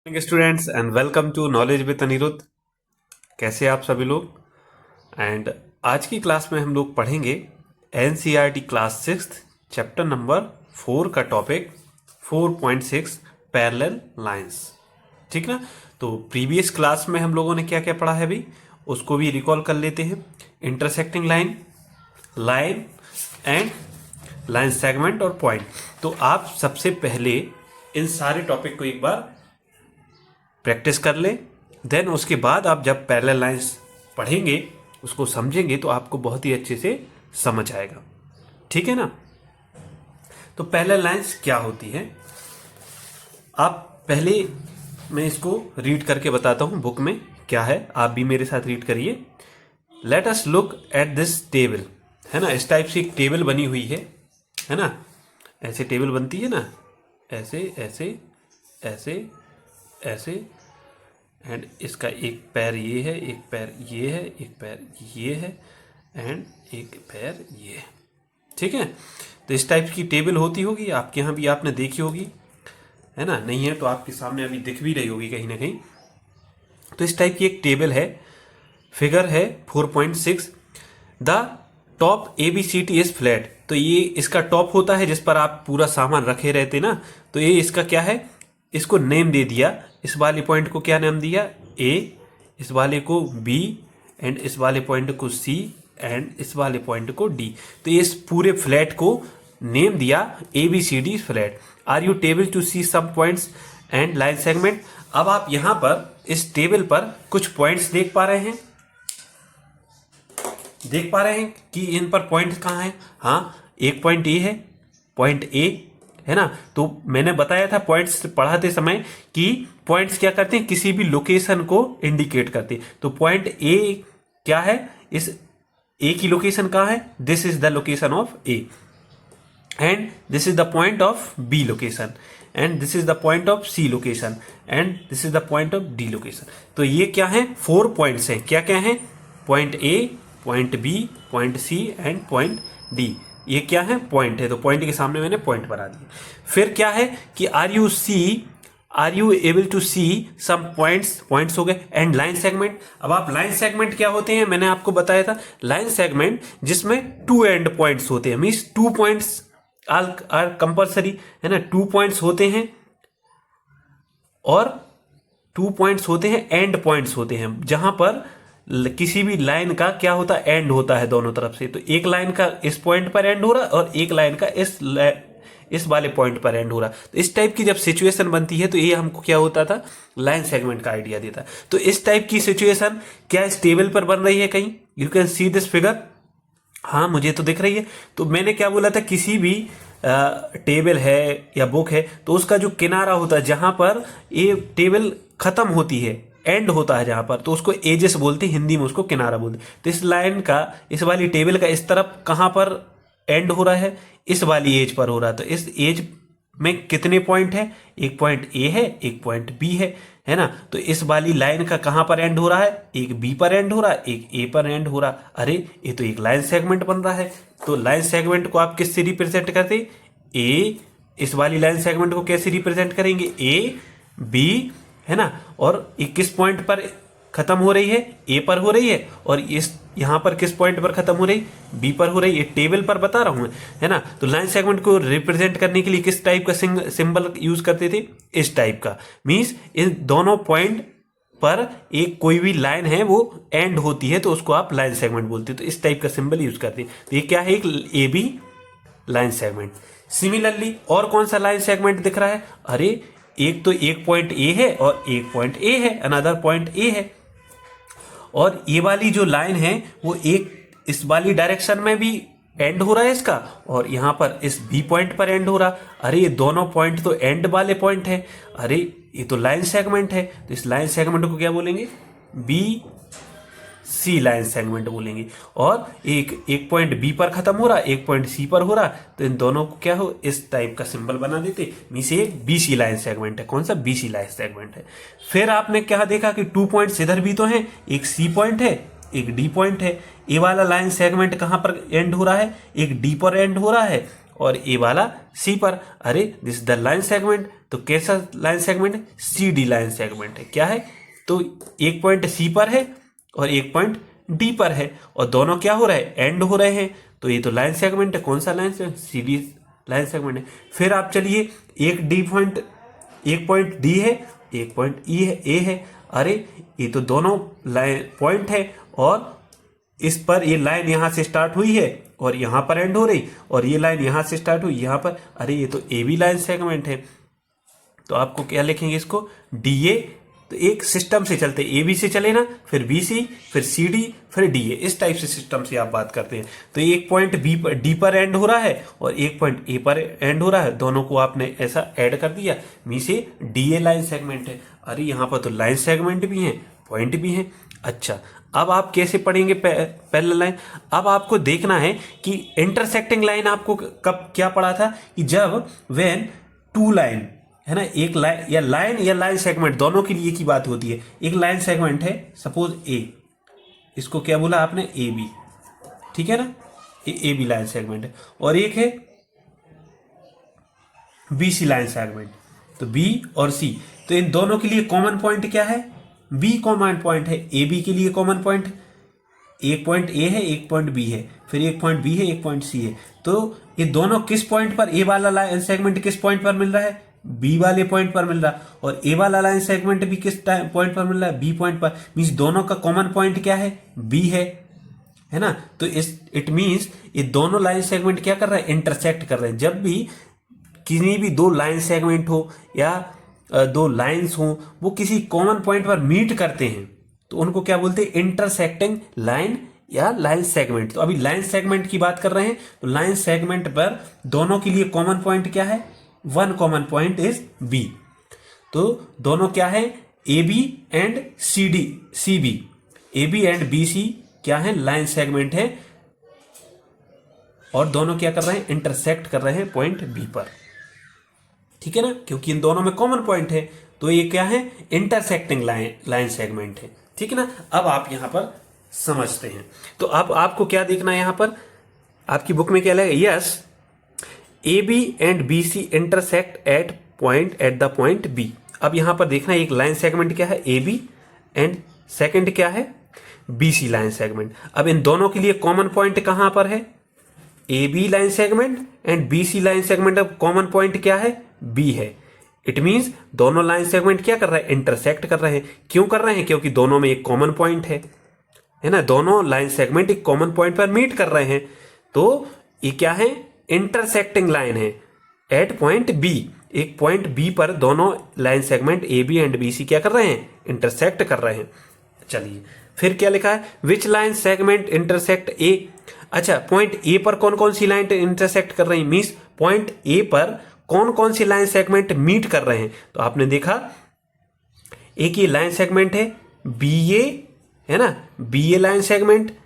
Students and welcome to knowledge with Anirudh. कैसे आप सभी लोग। एंड आज की क्लास में हम लोग पढ़ेंगे एनसीईआरटी क्लास 6 चैप्टर नंबर 4 का टॉपिक 4.6 पैरेलल लाइंस। ठीक ना। तो प्रीवियस क्लास में हम लोगों ने क्या क्या पढ़ा है अभी उसको भी रिकॉल कर लेते हैं। Intersecting line, line and line segment और पॉइंट। तो आप सबसे पहले इन सारे टॉपिक को एक बार प्रैक्टिस कर ले। देन उसके बाद आप जब पैरेलल लाइंस पढ़ेंगे उसको समझेंगे तो आपको बहुत ही अच्छे से समझ आएगा। ठीक है ना। तो पैरेलल लाइंस क्या होती है, आप पहले मैं इसको रीड करके बताता हूं बुक में क्या है, आप भी मेरे साथ रीड करिए। Let us look at this table, है ना। इस टाइप से एक टेबल बनी हुई है ना। ऐसे टेबल बनती है ना, ऐसे ऐसे ऐसे ऐसे। एंड इसका एक पैर ये है, एक पैर ये है, एक पैर ये है एंड एक पैर ये है। ठीक है। तो इस टाइप की टेबल होती होगी आपके यहाँ भी, आपने देखी होगी, है ना। नहीं है तो आपके सामने अभी दिख भी रही होगी कहीं ना कहीं। तो इस टाइप की एक टेबल है, फिगर है 4.6। The top ABCD is flat. तो ये इसका टॉप होता है जिस पर आप पूरा सामान रखे रहते ना। तो ये इसका क्या है, इसको नेम दे दिया। इस वाले पॉइंट को क्या नाम दिया, A, इस वाले को B एंड इस वाले पॉइंट को C एंड इस वाले पॉइंट को D। तो इस पूरे फ्लैट को नेम दिया ABCD flat. Are you able to see some points and line segment. अब आप यहां पर इस टेबल पर कुछ पॉइंट्स देख पा रहे हैं, देख पा रहे हैं कि इन पर पॉइंट कहाँ हैं। हाँ, एक पॉइंट ए है, पॉइंट ए है ना। तो मैंने बताया था पॉइंट्स पढ़ाते समय कि पॉइंट्स क्या करते हैं, किसी भी लोकेशन को इंडिकेट करते हैं। तो पॉइंट ए क्या है, इस ए की लोकेशन कहाँ है, this is the location of A and this is the point of B location and this is the point of C location and this is the point of D location. तो ये क्या है, 4 points हैं। क्या क्या है, point A, point B, point C and point D. ये क्या है, पॉइंट है। तो पॉइंट के सामने मैंने पॉइंट बना दिया। फिर क्या है कि are you able to see some points, points हो गए एंड लाइन सेगमेंट। अब आप लाइन सेगमेंट क्या होते हैं, मैंने आपको बताया था लाइन सेगमेंट जिसमें 2 एंड पॉइंट्स होते हैं। मीन्स 2 पॉइंट्स आर कंपल्सरी, है ना। 2 पॉइंट्स होते हैं और 2 पॉइंट्स होते हैं, एंड पॉइंट्स होते हैं, जहां पर किसी भी लाइन का क्या होता है, एंड होता है दोनों तरफ से। तो एक लाइन का इस पॉइंट पर एंड हो रहा है और एक लाइन का इस वाले पॉइंट पर एंड हो रहा। तो इस टाइप की जब सिचुएशन बनती है तो ये हमको क्या होता था, लाइन सेगमेंट का आइडिया देता। तो इस टाइप की सिचुएशन क्या इस टेबल पर बन रही है कहीं, you can see this figure. हाँ, मुझे तो दिख रही है। तो मैंने क्या बोला था, किसी भी टेबल है या बुक है तो उसका जो किनारा होता है, जहां पर ये टेबल खत्म होती है, एंड होता है जहां पर, तो उसको एजेस बोलते हैं, हिंदी में उसको किनारा बोलते हैं। तो इस लाइन का, इस वाली टेबल का इस तरफ कहां पर एंड हो रहा है, इस वाली एज पर हो रहा है। तो इस एज में कितने पॉइंट है, एक पॉइंट ए है, एक पॉइंट बी है ना। तो इस वाली लाइन का कहां पर एंड हो रहा है, एक बी पर एंड हो रहा है, एक ए पर एंड हो रहा है। अरे ये तो एक लाइन सेगमेंट बन रहा है। तो लाइन सेगमेंट को आप किससे रिप्रेजेंट करते, ए, इस वाली लाइन सेगमेंट को कैसे रिप्रेजेंट करेंगे, ए बी, है ना। और ये किस पॉइंट पर खत्म हो रही है, ए पर हो रही है, और इस यहां पर किस पॉइंट पर खत्म हो रही, बी पर हो रही है। टेबल पर बता रहा हूं, है ना। तो लाइन सेगमेंट को रिप्रेजेंट करने के लिए किस टाइप का सिंबल यूज करते थे, इस टाइप का। मींस इन दोनों पॉइंट पर एक कोई भी लाइन है वो एंड होती है तो उसको आप लाइन सेगमेंट बोलते हैं। तो इस टाइप का सिंबल यूज करते हैं। तो ये क्या है, एक A B line segment. Similarly और कौन सा लाइन सेगमेंट दिख रहा है, अरे एक तो एक पॉइंट ए है और एक पॉइंट ए है, अनदर पॉइंट ए है। और ये वाली जो लाइन है वो एक इस वाली डायरेक्शन में भी एंड हो रहा है इसका, और यहां पर इस बी पॉइंट पर एंड हो रहा। अरे ये दोनों पॉइंट तो एंड वाले पॉइंट है, अरे ये तो लाइन सेगमेंट है। तो इस लाइन सेगमेंट को क्या बोलेंगे, बी सी लाइन सेगमेंट बोलेंगे। और एक पॉइंट बी पर खत्म हो रहा, एक पॉइंट सी पर हो रहा, तो इन दोनों को क्या हो, इस टाइप का सिंबल बना देते। मींस ये बीसी लाइन सेगमेंट है। कौन सा, बीसी लाइन सेगमेंट है। फिर आपने क्या देखा कि 2 पॉइंट्स इधर भी तो हैं, एक सी पॉइंट है, एक डी पॉइंट है। ए वाला लाइन सेगमेंट कहां पर एंड हो रहा है, एक डी पर एंड हो रहा है और ए वाला सी पर। अरे दिस द लाइन सेगमेंट। तो कैसा लाइन सेगमेंट है? CD लाइन सेगमेंट है। क्या है? तो एक पॉइंट C पर है और एक पॉइंट D पर है और दोनों क्या हो रहा है? एंड हो रहे हैं। तो ये तो लाइन सेगमेंट है। कौन सा line segment? CD line segment है। फिर आप चलिए, एक पॉइंट D है, एक पॉइंट A है। अरे ये तो दोनों लाइन पॉइंट है और इस पर ये लाइन यहां से स्टार्ट हुई है और यहां पर एंड हो रही, और ये लाइन यहां से स्टार्ट हुई यहां पर। अरे ये तो AB लाइन सेगमेंट है। तो आपको क्या लिखेंगे इसको? DA। तो एक सिस्टम से चलते, AB से चले ना, फिर BC, फिर CD, फिर DA, इस टाइप से सिस्टम से आप बात करते हैं। तो एक पॉइंट D पर एंड हो रहा है और एक पॉइंट A पर एंड हो रहा है, दोनों को आपने ऐसा ऐड कर दिया, मी से DA लाइन सेगमेंट है। अरे यहाँ पर तो लाइन सेगमेंट भी है, पॉइंट भी है। अच्छा, अब आप कैसे पढ़ेंगे पैरेलल लाइन? अब आपको देखना है कि इंटरसेक्टिंग लाइन आपको कब क्या पढ़ा था कि जब वेन टू लाइन है ना, एक लाइन या लाइन सेगमेंट दोनों के लिए की बात होती है। एक लाइन सेगमेंट है सपोज A, इसको क्या बोला आपने? AB, ठीक है ना, ये AB लाइन सेगमेंट है। और एक है BC लाइन सेगमेंट, तो B और C, तो इन दोनों के लिए कॉमन पॉइंट क्या है? B कॉमन पॉइंट है। AB के लिए कॉमन पॉइंट, एक पॉइंट A है, एक पॉइंट B है, फिर एक पॉइंट B है, एक पॉइंट C है। तो ये दोनों किस पॉइंट पर, A वाला लाइन सेगमेंट किस पॉइंट पर मिल रहा है? B वाले पॉइंट पर मिल रहा है, और A वाला लाइन सेगमेंट भी किस पॉइंट पर मिल रहा है? B पॉइंट पर। मींस दोनों का कॉमन पॉइंट क्या है? B है ना। तो इट मींस ये दोनों लाइन सेगमेंट क्या कर रहे हैं? इंटरसेक्ट कर रहे हैं। जब भी किसी भी दो लाइन सेगमेंट हो या दो लाइंस हो, वो किसी कॉमन पॉइंट पर मीट करते हैं, तो उनको क्या बोलते हैं? इंटरसेक्टिंग लाइन या लाइन सेगमेंट। तो अभी लाइन सेगमेंट की बात कर रहे हैं, तो लाइन सेगमेंट पर दोनों के लिए कॉमन पॉइंट क्या है? One common point is B। तो दोनों क्या है? AB and CB, AB and BC क्या है? लाइन सेगमेंट है, और दोनों क्या कर रहे हैं? इंटरसेक्ट कर रहे हैं पॉइंट B पर, ठीक है ना, क्योंकि इन दोनों में कॉमन पॉइंट है। तो ये क्या है? इंटरसेक्टिंग लाइन सेगमेंट है, ठीक है ना। अब आप यहां पर समझते हैं। तो अब आपको क्या देखना है यहां पर? आपकी बुक में क्या लगेगा? Yes, AB and BC intersect at the point B। अब यहां पर देखना, एक लाइन सेगमेंट क्या है? AB एंड सेकंड क्या है? BC line segment. अब इन दोनों के लिए कॉमन पॉइंट कहां पर है? AB line segment and BC line segment. अब कॉमन पॉइंट क्या है? B है। इट मींस दोनों लाइन सेगमेंट क्या कर रहे हैं? इंटरसेक्ट कर रहे हैं। क्यों कर रहे हैं? क्योंकि दोनों में एक कॉमन पॉइंट है ना, दोनों लाइन सेगमेंट एक कॉमन पॉइंट पर मीट कर रहे हैं। तो ये क्या है? इंटरसेक्टिंग लाइन है एट पॉइंट B। एक पॉइंट B पर दोनों line segment AB and BC क्या कर रहे हैं? इंटरसेक्ट कर रहे हैं। चलिए, फिर क्या लिखा है? Which line segment intersect A। अच्छा, पॉइंट A पर कौन कौन सी लाइन इंटरसेक्ट कर रही है? मींस पॉइंट A पर कौन कौन सी लाइन सेगमेंट मीट कर रहे हैं? तो आपने देखा, एक ये लाइन सेगमेंट है BA, है ना, BA लाइन सेगमेंट,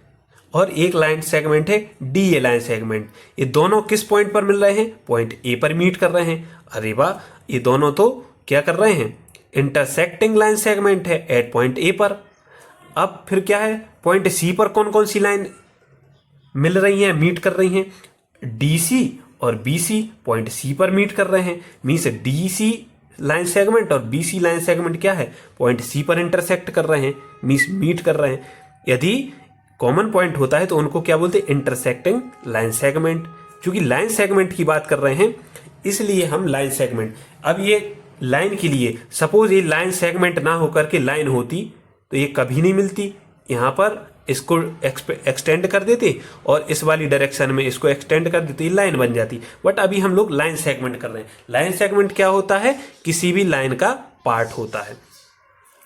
और एक लाइन सेगमेंट है DA लाइन सेगमेंट। ये दोनों किस पॉइंट पर मिल रहे हैं? पॉइंट A पर मीट कर रहे हैं। अरे वाह, ये दोनों तो क्या कर रहे हैं? इंटरसेक्टिंग लाइन सेगमेंट है एट पॉइंट A पर। अब फिर क्या है? पॉइंट C पर कौन कौन सी लाइन मिल रही हैं, मीट कर रही हैं? DC और BC पॉइंट C पर मीट कर रहे हैं। मीन्स DC लाइन सेगमेंट और BC लाइन सेगमेंट क्या है? पॉइंट C पर इंटरसेक्ट कर रहे हैं, मीन्स मीट कर रहे हैं। यदि कॉमन पॉइंट होता है तो उनको क्या बोलते हैं? Intersecting line segment. क्योंकि लाइन सेगमेंट की बात कर रहे हैं, इसलिए हम लाइन सेगमेंट। अब ये लाइन के लिए, सपोज ये लाइन सेगमेंट ना होकर के लाइन होती तो ये कभी नहीं मिलती। यहां पर इसको एक्सटेंड कर देते और इस वाली डायरेक्शन में इसको एक्सटेंड कर देते, लाइन बन जाती। बट अभी हम लोग लाइन सेगमेंट कर रहे हैं। लाइन सेगमेंट क्या होता है? किसी भी लाइन का पार्ट होता है,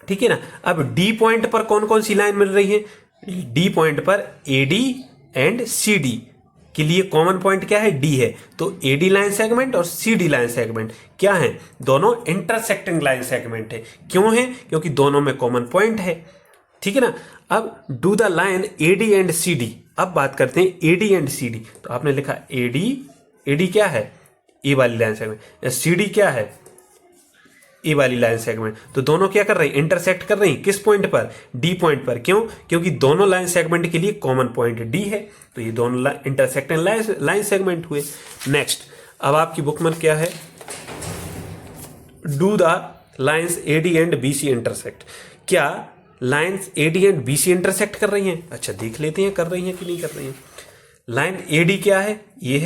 ठीक है ना। अब D पॉइंट पर कौन कौन सी लाइन मिल रही है? D पॉइंट पर AD एंड CD के लिए कॉमन पॉइंट क्या है? D है। तो AD लाइन सेगमेंट और CD लाइन सेगमेंट क्या है? दोनों इंटरसेक्टिंग लाइन सेगमेंट है। क्यों है? क्योंकि दोनों में कॉमन पॉइंट है, ठीक है ना। अब do the line AD and CD। अब बात करते हैं AD एंड CD। तो आपने लिखा AD क्या है? ए वाली लाइन सेगमेंट। CD क्या है? ए वाली लाइन सेगमेंट। तो दोनों क्या कर रहे हैं? इंटरसेक्ट कर रही हैं। किस पॉइंट पर? D पॉइंट पर। क्यों? क्योंकि दोनों लाइन सेगमेंट के लिए कॉमन पॉइंट D है। तो ये दोनों इंटरसेक्टिंग लाइन सेगमेंट हुए। नेक्स्ट, अब आपकी बुक में क्या है? Do the lines AD and BC intersect. क्या lines AD and BC intersect कर रही हैं? अच्छा, देख लेते हैं कर रही हैं कि नहीं कर रही हैं। लाइन AD क्या है? ये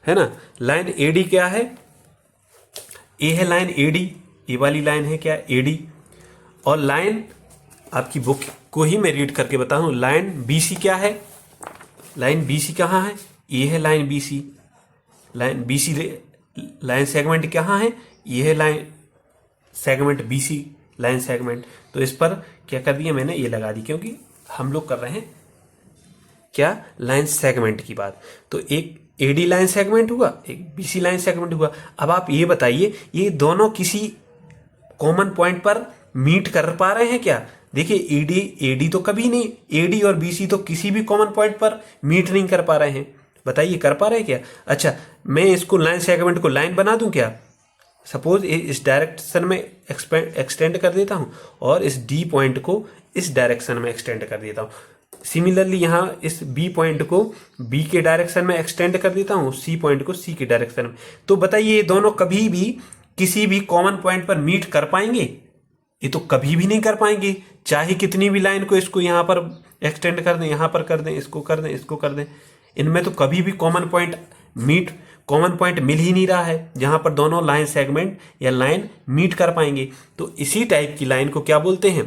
है ना। लाइन AD क्या है? ये है लाइन AD, ये वाली लाइन है क्या? AD। और लाइन आपकी बुक को ही मैं रीड करके बताऊं, लाइन BC क्या है? लाइन BC कहाँ है? ये है line BC। Line BC line segment कहाँ है? ये है line segment BC line segment. तो इस पर क्या कर दिया मैंने, ये लगा दी, क्योंकि हम लोग कर रहे हैं क्या, लाइन सेगमेंट की बात। तो एक AD लाइन सेगमेंट हुआ, एक BC लाइन सेगमेंट हुआ। अब आप ये बताइए, ये दोनों किसी कॉमन पॉइंट पर मीट कर पा रहे हैं क्या? देखिए AD तो कभी नहीं, AD और BC तो किसी भी कॉमन पॉइंट पर मीट नहीं कर पा रहे हैं। बताइए कर पा रहे हैं क्या? अच्छा, मैं इसको लाइन सेगमेंट को लाइन बना दूं क्या? सपोज इस डायरेक्शन में एक्सटेंड कर देता हूं और इस D पॉइंट को इस डायरेक्शन में एक्सटेंड कर देता हूं। सिमिलरली यहाँ इस B पॉइंट को B के डायरेक्शन में एक्सटेंड कर देता हूँ, C पॉइंट को C के डायरेक्शन में। तो बताइए ये दोनों कभी भी किसी भी कॉमन पॉइंट पर मीट कर पाएंगे? ये तो कभी भी नहीं कर पाएंगे, चाहे कितनी भी लाइन को इसको यहाँ पर एक्सटेंड कर दें, यहाँ पर कर दें, इसको कर दें, इसको कर दें, इनमें तो कभी भी कॉमन पॉइंट मिल ही नहीं रहा है जहाँ पर दोनों लाइन सेगमेंट या लाइन मीट कर पाएंगे। तो इसी टाइप की लाइन को क्या बोलते हैं?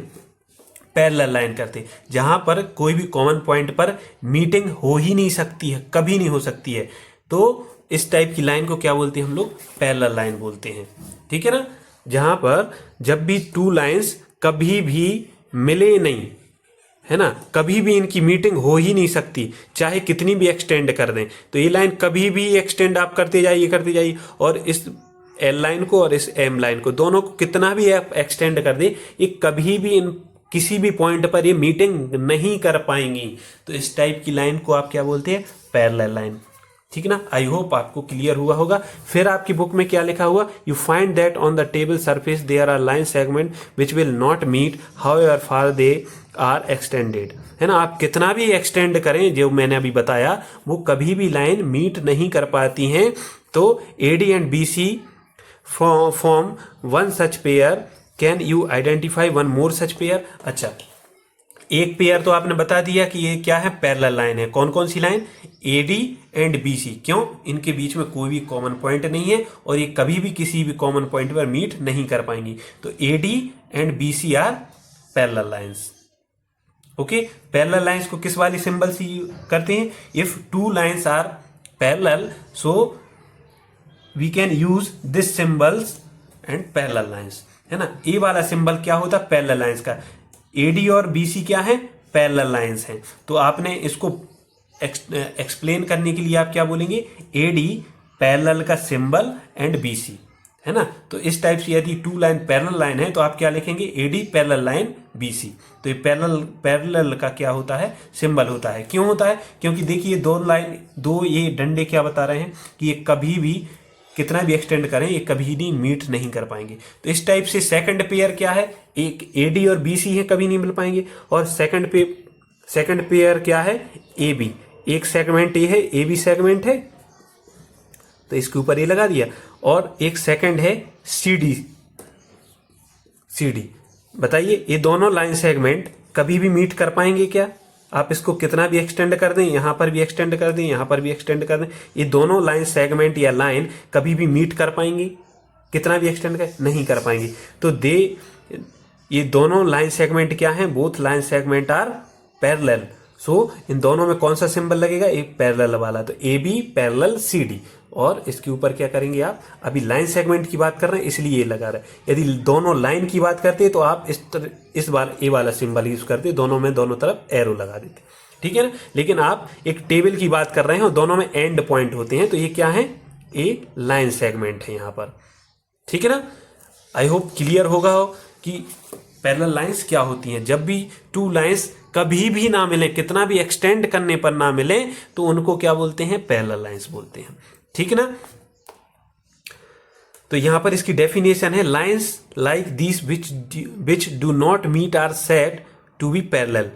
पैरेलल लाइन करते हैं, जहां पर कोई भी कॉमन पॉइंट पर मीटिंग हो ही नहीं सकती है, कभी नहीं हो सकती है। तो इस टाइप की लाइन को क्या बोलते हैं हम लोग? पैरेलल लाइन बोलते हैं। ठीक है ना। जहां पर जब भी टू लाइंस कभी भी मिले नहीं, है ना, कभी भी इनकी मीटिंग हो ही नहीं सकती, चाहे कितनी भी एक्सटेंड कर दें। तो ये लाइन कभी भी एक्सटेंड आप करते जाइए, और इस L लाइन को और इस M लाइन को, दोनों को कितना भी आप एक्सटेंड कर दें, ये कभी भी इन किसी भी पॉइंट पर ये मीटिंग नहीं कर पाएंगी। तो इस टाइप की लाइन को आप क्या बोलते हैं? Parallel line. ठीक है ना। आई होप आपको क्लियर हुआ होगा। फिर आपकी बुक में क्या लिखा हुआ? You find that on the table surface there are line segment which will not meet however far they are extended. है ना, आप कितना भी एक्सटेंड करें, जो मैंने अभी बताया, वो कभी भी लाइन मीट नहीं कर पाती हैं। तो AD and BC form one such pair. Can you identify one more such pair? अच्छा, एक पेयर तो आपने बता दिया कि ये क्या है? पैरेलल लाइन है। कौन कौन सी लाइन? AD and BC। क्यों? इनके बीच में कोई भी कॉमन पॉइंट नहीं है और ये कभी भी किसी भी कॉमन पॉइंट पर मीट नहीं कर पाएंगी। तो AD and BC are parallel lines. Okay, parallel lines को किस वाली सिंबल से करते हैं? If two lines are parallel, so we can use this symbols and parallel lines. है ना, ये वाला सिंबल क्या होता है? पैरेलल लाइंस का। AD और BC क्या है? पैरेलल लाइंस हैं। तो आपने इसको एक्सप्लेन करने के लिए आप क्या बोलेंगे? AD पैरेलल का सिंबल एंड BC। है ना, तो इस टाइप से यदि टू लाइन पैरेलल लाइन है तो आप क्या लिखेंगे? AD parallel line BC। तो ये पैरेलल का क्या होता है? सिंबल होता है। क्यों होता है? क्योंकि देखिए दो ये डंडे क्या बता रहे हैं कि ये कभी भी कितना भी एक्सटेंड करें, ये कभी नहीं मीट नहीं कर पाएंगे। तो इस टाइप से सेकंड पेयर क्या है? एक AD और BC है, कभी नहीं मिल पाएंगे। और सेकंड पेयर क्या है? AB। एक सेगमेंट ये है, AB सेगमेंट है, तो इसके ऊपर ये लगा दिया। और एक सेकंड है CD। बताइए ये दोनों लाइन सेगमेंट कभी भी मीट कर पाएंगे क्या? आप इसको कितना भी एक्सटेंड कर दें, यहां पर भी एक्सटेंड कर दें, यहां पर भी एक्सटेंड कर दें, ये दोनों लाइन सेगमेंट या लाइन कभी भी मीट कर पाएंगी? कितना भी एक्सटेंड कर नहीं कर पाएंगी। तो ये दोनों लाइन सेगमेंट क्या हैं? Both line segment are parallel. So इन दोनों में कौन सा सिंबल लगेगा? एक पैरेलल वाला। तो AB पैरेलल CD। और इसके ऊपर क्या करेंगे आप? अभी लाइन सेगमेंट की बात कर रहे हैं इसलिए ये लगा रहा है। यदि दोनों लाइन की बात करते तो आप इस बार ए वाला सिंबल यूज करते, दोनों में दोनों तरफ एरो लगा देते। ठीक है ना। लेकिन आप एक टेबल की बात कर रहे हैं और दोनों में एंड पॉइंट होते हैं, तो ये क्या है? ए लाइन सेगमेंट है यहां पर। ठीक है ना। आई होप क्लियर होगा हो कि पैरेलल लाइंस क्या होती हैं। जब भी टू लाइंस कभी भी ना मिले, कितना भी एक्सटेंड करने पर ना मिले, तो उनको क्या बोलते हैं? पैरेलल लाइंस बोलते हैं। ठीक है ना। तो यहां पर इसकी डेफिनेशन है, lines like this which do not meet are said to be parallel.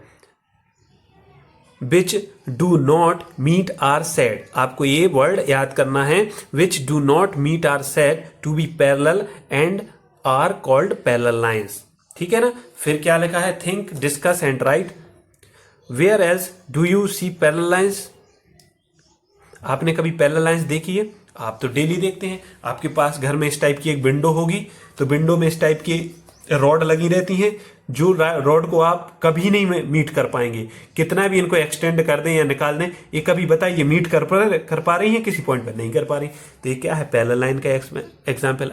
Which do not meet are said, आपको ये वर्ड याद करना है, which do not meet are said to be parallel and are called parallel lines. ठीक है ना। फिर क्या लिखा है, think, discuss and write. Where else do you see parallel lines, आपने कभी पैरेलल लाइन्स देखी है? आप तो डेली देखते हैं। आपके पास घर में इस टाइप की एक विंडो होगी, तो विंडो में इस टाइप की रॉड लगी रहती हैं, जो रॉड को आप कभी नहीं मीट कर पाएंगे, कितना भी इनको एक्सटेंड कर दें या निकाल दें, ये कभी बताइए मीट कर पा रही है? किसी पॉइंट पर नहीं कर पा रही। तो ये क्या है, पैरेलल लाइन का एग्जाम्पल।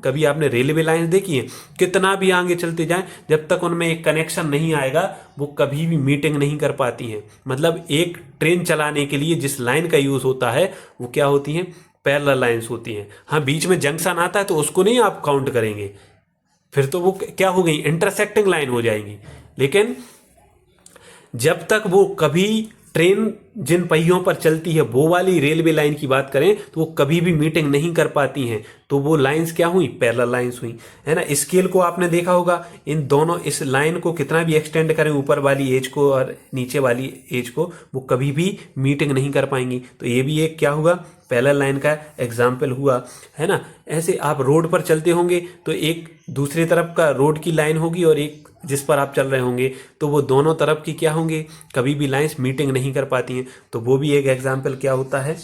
कभी आपने रेलवे लाइन देखी है, कितना भी आगे चलते जाएं, जब तक उनमें एक कनेक्शन नहीं आएगा वो कभी भी मीटिंग नहीं कर पाती हैं। मतलब एक ट्रेन चलाने के लिए जिस लाइन का यूज होता है वो क्या होती है, पैरेलल लाइन्स होती हैं। हाँ, बीच में जंक्शन आता है तो उसको नहीं आप काउंट करेंगे, फिर तो वो क्या हो गई, इंटरसेक्टिंग लाइन हो जाएगी। लेकिन जब तक वो कभी ट्रेन जिन पहियों पर चलती है वो वाली रेलवे लाइन की बात करें तो वो कभी भी मीटिंग नहीं कर पाती हैं, तो वो लाइंस क्या हुई, पैरेलल लाइंस हुई, है ना। स्केल को आपने देखा होगा, इन दोनों, इस लाइन को कितना भी एक्सटेंड करें ऊपर वाली एज को और नीचे वाली एज को, वो कभी भी मीटिंग नहीं कर पाएंगी। तो ये भी एक क्या हुआ, पैरेलल लाइन का एग्जाम्पल हुआ, है ना। ऐसे आप रोड पर चलते होंगे तो एक दूसरी तरफ का रोड की लाइन होगी और एक जिस पर आप चल रहे होंगे, तो वो दोनों तरफ की क्या होंगे, कभी भी लाइंस मीटिंग नहीं कर पाती हैं। तो वो भी एक एग्जाम्पल क्या होता है,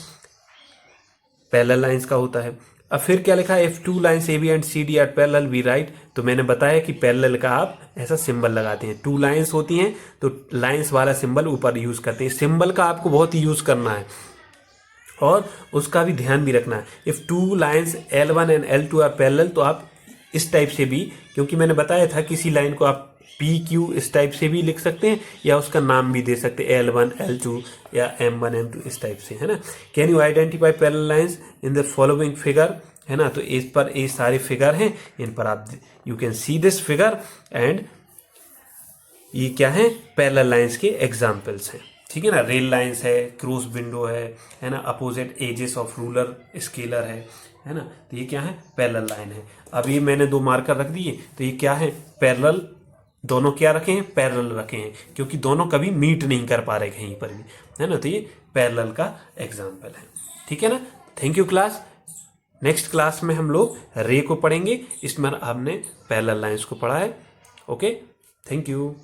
पैरेलल लाइंस का होता है। अब फिर क्या लिखा है, if two lines A B and C D are parallel we write. तो मैंने बताया कि पैरेलल का आप ऐसा सिंबल लगाते हैं, टू लाइंस होती हैं तो लाइंस वाला सिंबल ऊपर यूज करते हैं। सिंबल का आपको बहुत ही यूज करना है और उसका भी ध्यान भी रखना है। If two lines L1 and L2 are parallel, तो आप इस टाइप से भी, क्योंकि मैंने बताया था किसी लाइन को आप PQ इस टाइप से भी लिख सकते हैं या उसका नाम भी दे सकते हैं, L1 L2 या M1 M2 इस टाइप से, है ना। Can you identify parallel lines in the following figure, है ना। तो इस पर ये सारे फिगर हैं, इन पर आप you can see this figure and ये क्या है, पैरेलल लाइंस के एग्जाम्पल्स हैं। ठीक है ना, रेल लाइंस है, क्रॉस विंडो है ना, opposite edges of ruler scaler है ना। तो ये क्या है, पैरेलल लाइन है। अब ये मैंने दो मार्कर रख दिए, तो ये क्या है, पैरेलल, दोनों क्या रखे हैं, पैरेलल रखे हैं, क्योंकि दोनों कभी मीट नहीं कर पा रहे कहीं पर भी, है ना। तो ये पैरेलल का एग्जाम्पल है। ठीक है ना। Thank you class. Next class में हम लोग रे को पढ़ेंगे, इसमें हमने पैरेलल लाइंस को पढ़ा है। Okay, thank you.